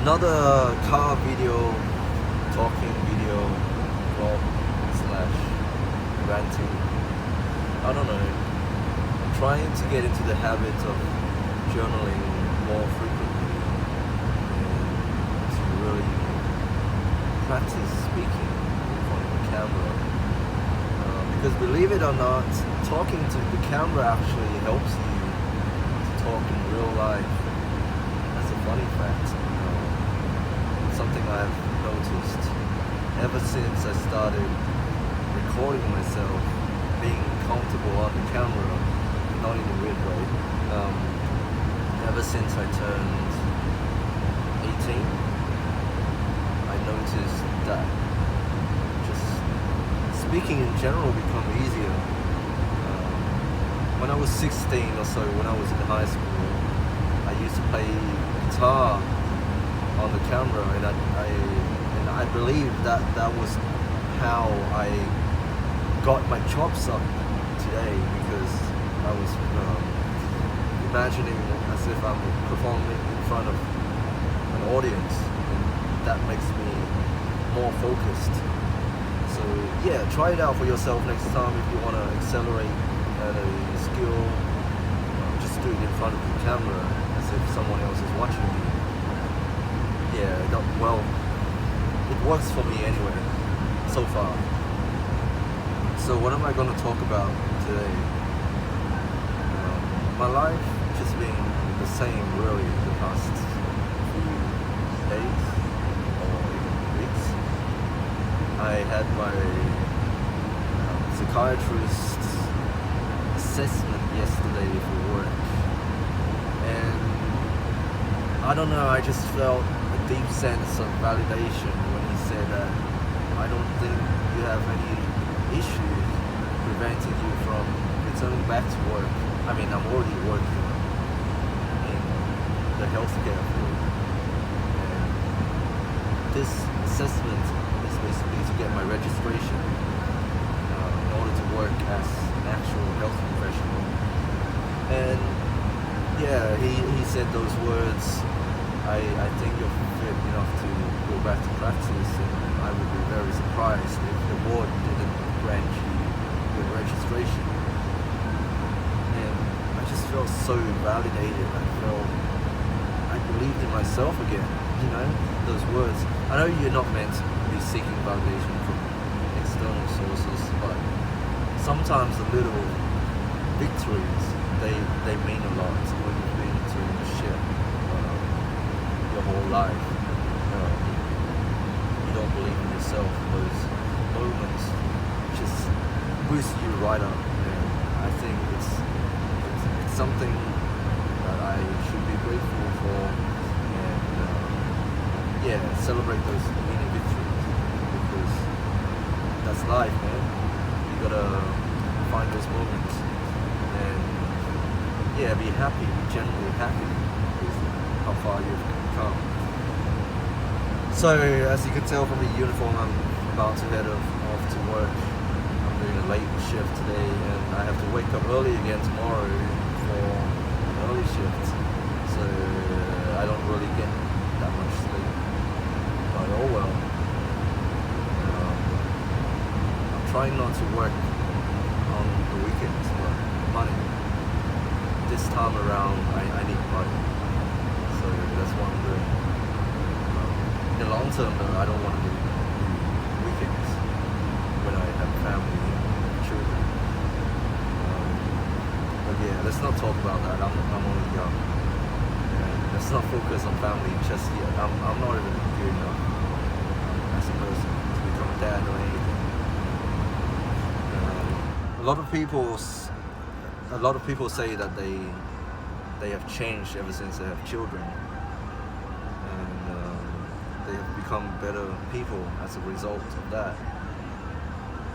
another car video, talking video, vlog slash ranting. I don't know. I'm trying to get into the habit of journaling more frequently and to really practice speaking in front of the camera. Because believe it or not, talking to the camera actually helps you to talk in real life. That's a funny fact. Something I've noticed ever since I started recording myself, being comfortable on the camera, not in a weird way. Ever since I turned 18, I noticed that just speaking in general become easier. When I was 16 or so, when I was in high school, I used to play guitar on the camera, and I believe that was how I got my chops up today, because I was imagining as if I'm performing in front of an audience, and that makes me more focused. So yeah, try it out for yourself next time if you want to accelerate a skill. Just do it in front of the camera as if someone else is watching you. Yeah, it works for me anyway, so far. So what am I going to talk about today? My life just been the same really the past few days or even weeks. I had my psychiatrist assessment yesterday for work, and I don't know, I just felt a deep sense of validation when he said that I don't think you have any issues preventing you from returning back to work. I mean, I'm already working in the healthcare field, and this assessment is basically to get my registration in order to work as an actual health professional. And yeah, he said those words, I think you're fit enough to go back to practice, and I would be very surprised if the board didn't grant you your registration. And I just felt so validated. I believed in myself again, those words. I know you're not meant to be seeking validation from external sources, but sometimes the little victories, they mean a lot when you've been through shit your whole life. You don't believe in yourself. Those moments just boost you right up, and I think it's something that I should be grateful for, and celebrate those mini victories, because that's life, man. You gotta find those moments and be happy, be genuinely happy with how far you've come. So as you can tell from the uniform, I'm about to head off to work. I'm doing a late shift today, and I have to wake up early again tomorrow for an early shift. So I don't really get that much sleep. But oh well. I'm trying not to work on the weekends, but money. This time around, I need money. So that's what I'm doing. In the long term though, I don't want to do weekends when I have family and children. But yeah, let's not talk about that. I'm only young. And let's not focus on family just yet. I'm not even good enough as a person to become a dad or anything. A lot of people say that they have changed ever since they have children, and they have become better people as a result of that.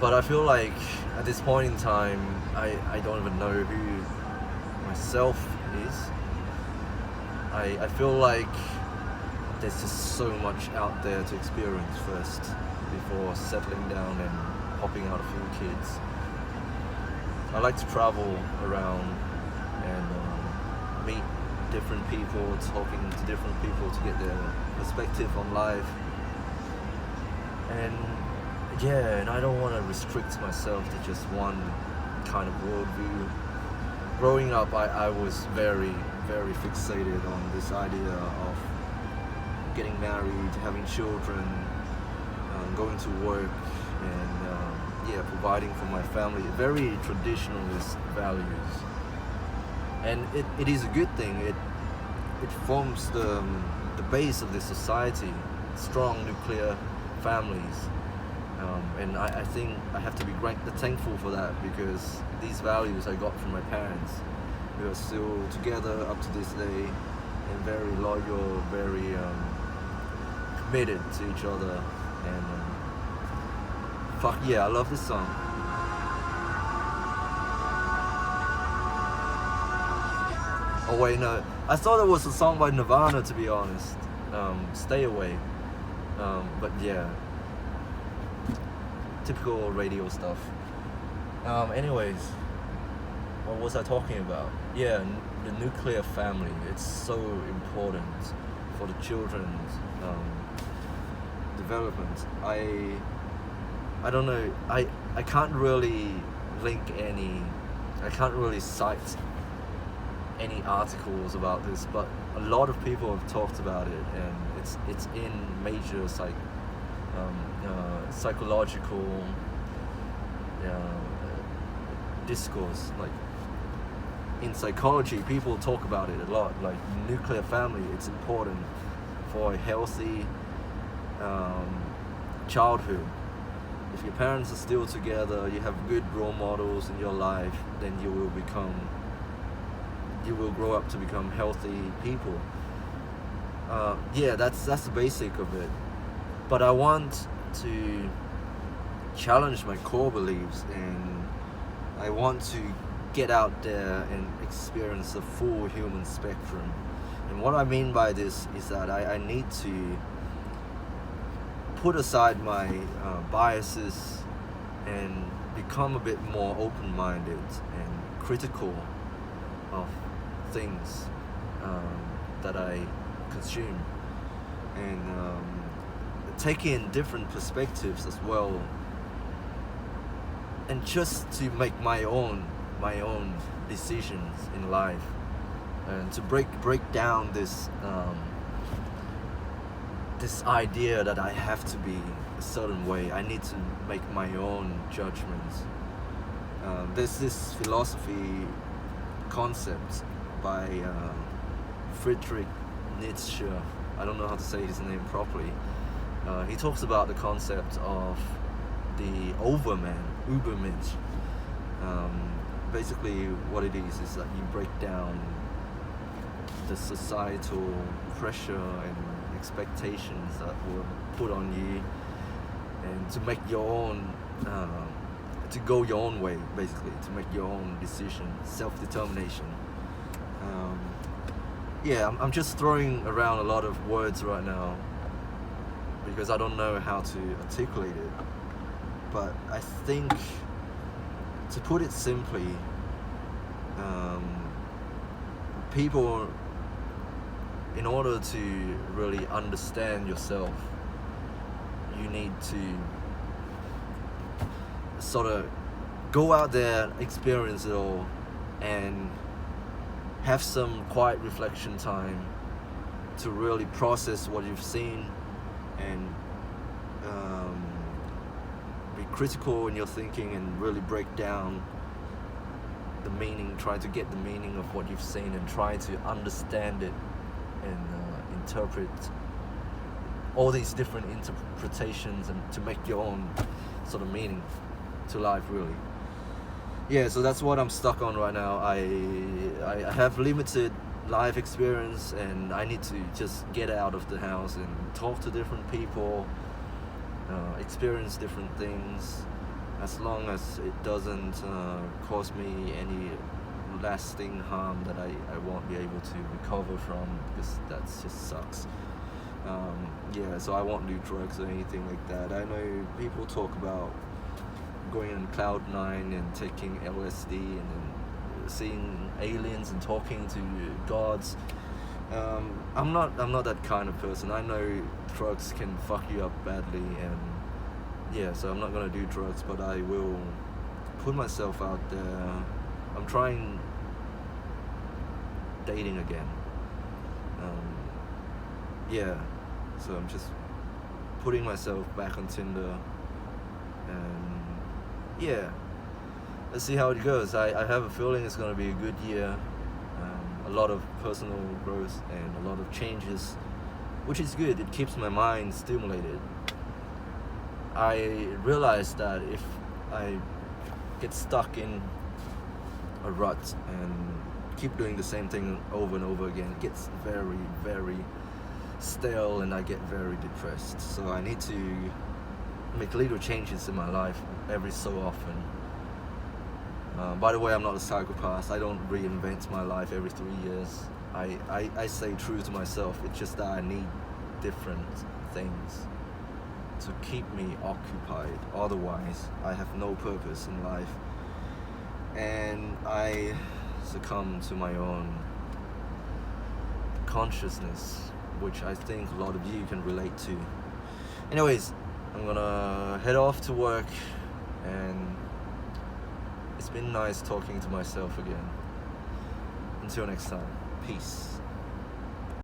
But I feel like at this point in time, I don't even know who myself is. I feel like there's just so much out there to experience first before settling down and popping out a few kids. I like to travel around and meet different people, talking to different people to get their perspective on life. And yeah, and I don't want to restrict myself to just one kind of worldview. Growing up, I was very, very fixated on this idea of getting married, having children, going to work, and yeah, providing for my family. Very traditionalist values, and it is a good thing. It forms the base of the society. Strong nuclear families, and I think I have to be thankful for that, because these values I got from my parents, who are still together up to this day, and very loyal, very committed to each other. And fuck yeah, I love this song. Oh wait, no, I thought it was a song by Nirvana, to be honest. Stay Away. But yeah, typical radio stuff. Anyways, what was I talking about? Yeah, the nuclear family. It's so important for the children's development. I don't know. I can't really I can't really cite any articles about this, but a lot of people have talked about it, and it's in major psychological discourse. Like in psychology, people talk about it a lot. Like nuclear family, it's important for a healthy childhood. If your parents are still together, you have good role models in your life, then you will grow up to become healthy people. Yeah, that's the basic of it. But I want to challenge my core beliefs, and I want to get out there and experience the full human spectrum. And what I mean by this is that I need to put aside my biases and become a bit more open-minded and critical of things that I consume, and take in different perspectives as well, and just to make my own decisions in life, and to break down this this idea that I have to be a certain way. I need to make my own judgments. There's this philosophy concept by Friedrich Nietzsche. I don't know how to say his name properly. He talks about the concept of the overman, Übermensch. Basically what it is that you break down the societal pressure and expectations that were put on you, and to make your own to go your own way, basically, to make your own decision, self-determination. Yeah, I'm just throwing around a lot of words right now because I don't know how to articulate it. But I think, to put it simply, people, in order to really understand yourself, you need to sort of go out there, experience it all, and have some quiet reflection time to really process what you've seen, and be critical in your thinking, and really break down the meaning, try to get the meaning of what you've seen, and try to understand it, and interpret all these different interpretations, and to make your own sort of meaning to life, really. Yeah, so that's what I'm stuck on right now. I have limited life experience, and I need to just get out of the house and talk to different people, experience different things, as long as it doesn't cause me any lasting harm that I won't be able to recover from, because that just sucks. Yeah, so I won't do drugs or anything like that. I know people talk about going on Cloud9 and taking LSD and then seeing aliens and talking to gods. I'm not that kind of person. I know drugs can fuck you up badly, and yeah, so I'm not gonna do drugs, but I will put myself out there. I'm trying dating again. Yeah, so I'm just putting myself back on Tinder, and yeah, let's see how it goes. I have a feeling it's gonna be a good year. A lot of personal growth and a lot of changes, which is good. It keeps my mind stimulated. I realized that if I get stuck in a rut and keep doing the same thing over and over again, it gets very, very stale and I get very depressed. So I need to make little changes in my life every so often. By the way, I'm not a psychopath. I don't reinvent my life every 3 years. I stay true to myself. It's just that I need different things to keep me occupied. Otherwise, I have no purpose in life. And I succumb to my own consciousness, which I think a lot of you can relate to. Anyways, I'm gonna head off to work, and it's been nice talking to myself again. Until next time, peace.